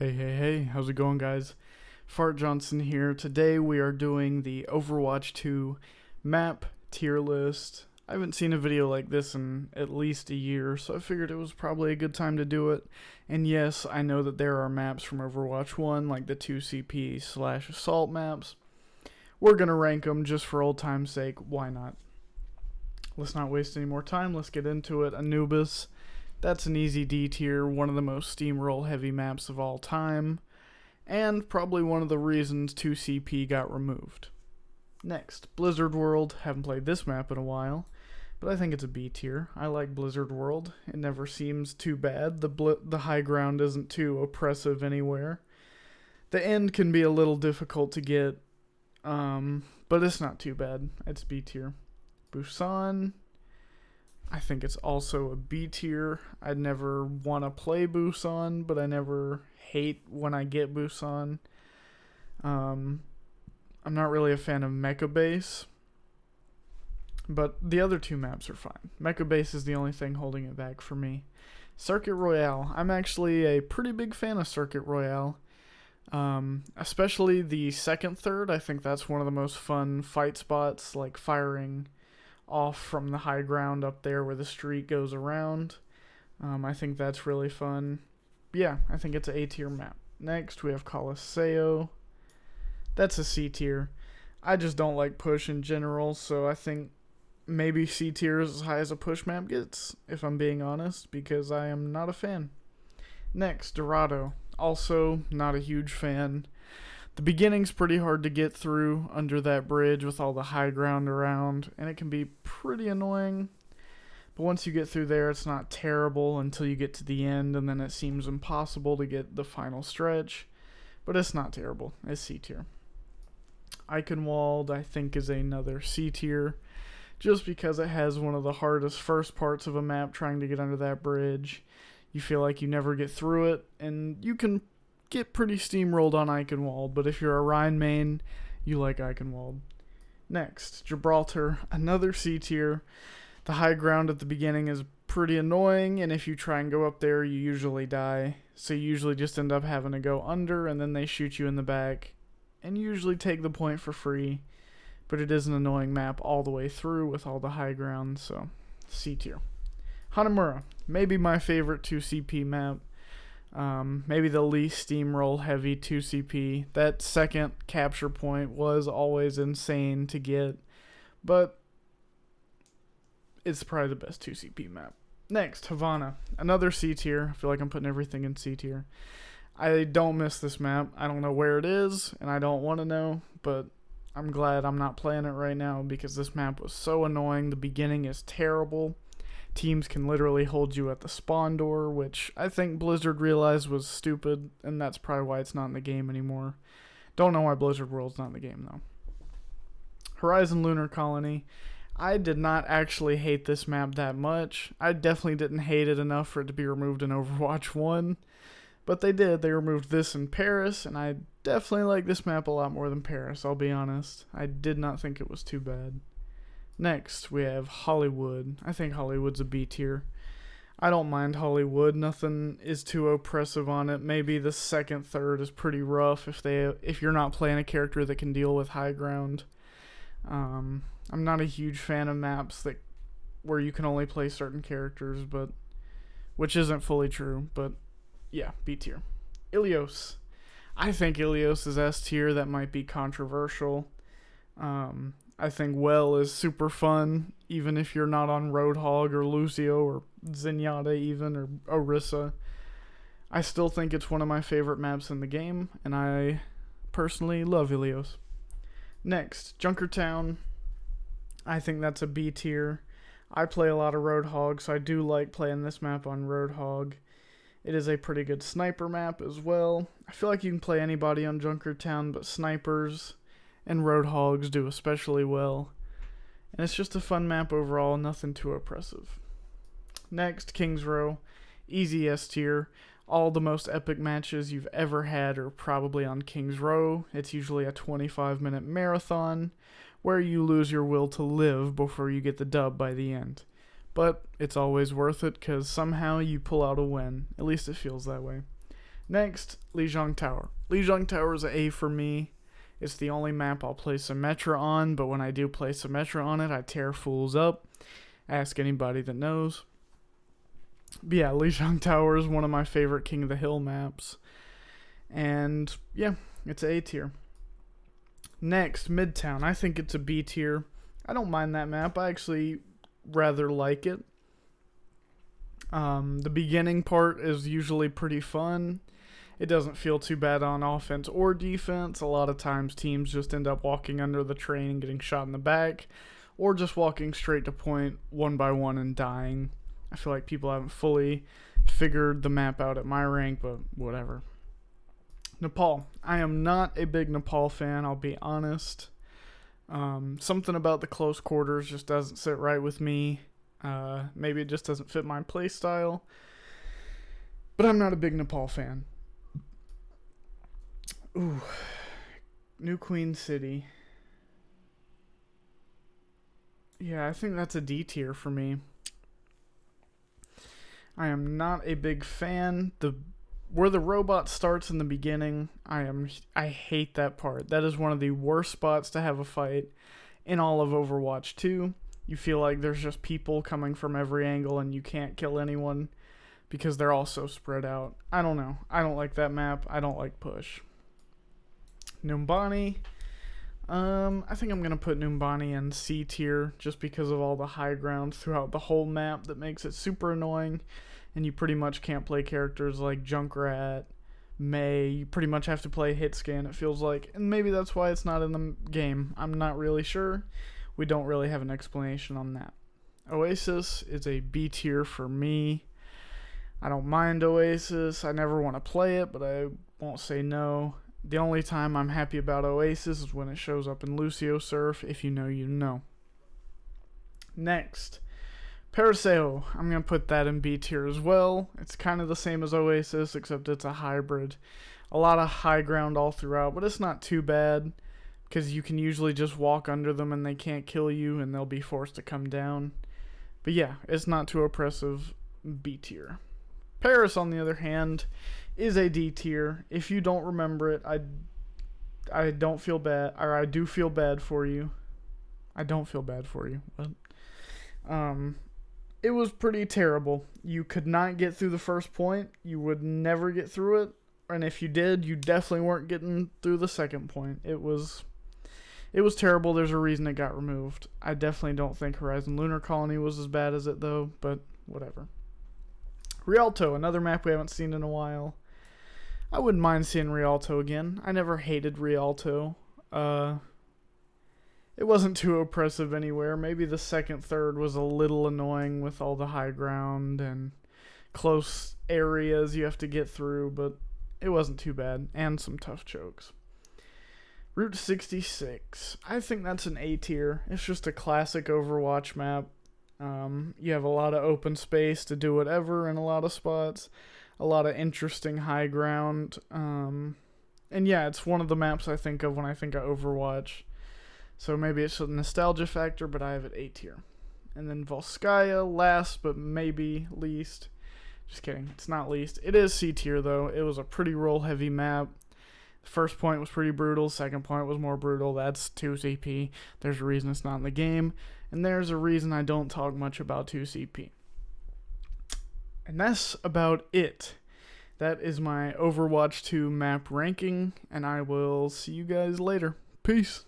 Hey, how's it going, guys? Fart Johnson here. Today we are doing the Overwatch 2 map tier list. I haven't seen a video like this in at least a year, so I figured it was probably a good time to do it. And yes, I know that there are maps from Overwatch 1, like the 2CP/Assault maps. We're gonna rank them just for old time's sake, why not? Let's not waste any more time, let's get into it. Anubis. That's an easy D tier, one of the most steamroll heavy maps of all time, and probably one of the reasons 2CP got removed. Next, Blizzard World. Haven't played this map in a while, but I think it's a B tier. I like Blizzard World. It never seems too bad. The high ground isn't too oppressive anywhere. The end can be a little difficult to get, but it's not too bad. It's B tier. Busan. I think it's also a B tier. I'd never want to play Busan, but I never hate when I get Busan. I'm not really a fan of Mecha Base, but the other two maps are fine. Mecha Base is the only thing holding it back for me. Circuit Royale. I'm actually a pretty big fan of Circuit Royale. Especially the second third. I think that's one of the most fun fight spots, like firing off from the high ground up there where the street goes around. I think that's really fun. Yeah, I think it's an A tier map. Next, we have Colosseo. That's a C tier. I just don't like push in general, so I think maybe C tier is as high as a push map gets, if I'm being honest, because I am not a fan. Next, Dorado. Also, not a huge fan. The beginning's pretty hard to get through under that bridge with all the high ground around, and it can be pretty annoying. But once you get through there, it's not terrible until you get to the end, and then it seems impossible to get the final stretch. But it's not terrible. It's C tier. Eichenwald, I think, is another C tier, just because it has one of the hardest first parts of a map trying to get under that bridge. You feel like you never get through it, and you can get pretty steamrolled on Eichenwald, but if you're a Rhine main, you like Eichenwald. Next, Gibraltar, another C tier. The high ground at the beginning is pretty annoying, and if you try and go up there, you usually die. So you usually just end up having to go under, and then they shoot you in the back, and you usually take the point for free. But it is an annoying map all the way through with all the high ground, so C tier. Hanamura, maybe my favorite 2CP map. Maybe the least steamroll heavy 2CP. That second capture point was always insane to get, but it's probably the best 2CP map. Next, Havana, another C tier. I feel like I'm putting everything in C tier. I don't miss this map. I don't know where it is, and I don't want to know, but I'm glad I'm not playing it right now because this map was so annoying. The beginning is terrible. Teams can literally hold you at the spawn door, which I think Blizzard realized was stupid, and that's probably why it's not in the game anymore. Don't know why Blizzard World's not in the game, though. Horizon Lunar Colony. I did not actually hate this map that much. I definitely didn't hate it enough for it to be removed in Overwatch 1, but they did. They removed this in Paris, and I definitely like this map a lot more than Paris, I'll be honest. I did not think it was too bad. Next, we have Hollywood. I think Hollywood's a B tier. I don't mind Hollywood. Nothing is too oppressive on it. Maybe the second, third is pretty rough if you're not playing a character that can deal with high ground. I'm not a huge fan of maps where you can only play certain characters, which isn't fully true. But yeah, B tier. Ilios. I think Ilios is S tier. That might be controversial. I think Well is super fun, even if you're not on Roadhog or Lucio or Zenyatta even, or Orisa. I still think it's one of my favorite maps in the game, and I personally love Ilios. Next, Junkertown. I think that's a B tier. I play a lot of Roadhog, so I do like playing this map on Roadhog. It is a pretty good sniper map as well. I feel like you can play anybody on Junkertown, but snipers and Roadhogs do especially well. And it's just a fun map overall, nothing too oppressive. Next, Kings Row. Easy S tier. All the most epic matches you've ever had are probably on Kings Row. It's usually a 25-minute marathon where you lose your will to live before you get the dub by the end. But it's always worth it because somehow you pull out a win. At least it feels that way. Next, Lijiang Tower. Lijiang Tower is an A for me. It's the only map I'll play Symmetra on, but when I do play Symmetra on it, I tear fools up. Ask anybody that knows. But yeah, Lijiang Tower is one of my favorite King of the Hill maps. And yeah, it's A tier. Next, Midtown. I think it's a B tier. I don't mind that map. I actually rather like it. The beginning part is usually pretty fun. It doesn't feel too bad on offense or defense. A lot of times teams just end up walking under the train and getting shot in the back, or just walking straight to point one by one and dying. I feel like people haven't fully figured the map out at my rank, but whatever. Nepal. I am not a big Nepal fan, I'll be honest. Something about the close quarters just doesn't sit right with me. Maybe it just doesn't fit my play style. But I'm not a big Nepal fan. Ooh. New Queen City. Yeah, I think that's a D tier for me. I am not a big fan. Where the robot starts in the beginning, I hate that part. That is one of the worst spots to have a fight in all of Overwatch 2. You feel like there's just people coming from every angle and you can't kill anyone because they're all so spread out. I don't know. I don't like that map. I don't like push. Numbani. I think I'm going to put Numbani in C tier just because of all the high ground throughout the whole map that makes it super annoying. And you pretty much can't play characters like Junkrat, Mei. You pretty much have to play Hitscan, it feels like. And maybe that's why it's not in the game. I'm not really sure. We don't really have an explanation on that. Oasis is a B tier for me. I don't mind Oasis. I never want to play it, but I won't say no. The only time I'm happy about Oasis is when it shows up in Lucio Surf. If you know, you know. Next, Paraseo. I'm going to put that in B tier as well. It's kind of the same as Oasis, except it's a hybrid. A lot of high ground all throughout, but it's not too bad because you can usually just walk under them and they can't kill you and they'll be forced to come down. But yeah, it's not too oppressive. B tier. Paris, on the other hand, is a D tier. If you don't remember it, I don't feel bad, or I do feel bad for you. I don't feel bad for you. What? It was pretty terrible. You could not get through the first point. You would never get through it. And if you did, you definitely weren't getting through the second point. It was terrible. There's a reason it got removed. I definitely don't think Horizon Lunar Colony was as bad as it, though, but whatever. Rialto, another map we haven't seen in a while. I wouldn't mind seeing Rialto again. I never hated Rialto. It wasn't too oppressive anywhere. Maybe the second, third was a little annoying with all the high ground and close areas you have to get through, but it wasn't too bad, and some tough chokes. Route 66. I think that's an A tier. It's just a classic Overwatch map. You have a lot of open space to do whatever in a lot of spots. A lot of interesting high ground. And yeah, it's one of the maps I think of when I think of Overwatch. So maybe it's a nostalgia factor, but I have it A tier. And then Volskaya, last but maybe least. Just kidding, it's not least. It is C tier though. It was a pretty roll heavy map. The first point was pretty brutal. Second point was more brutal. That's 2CP. There's a reason it's not in the game. And there's a reason I don't talk much about 2CP. And that's about it. That is my Overwatch 2 map ranking. And I will see you guys later. Peace.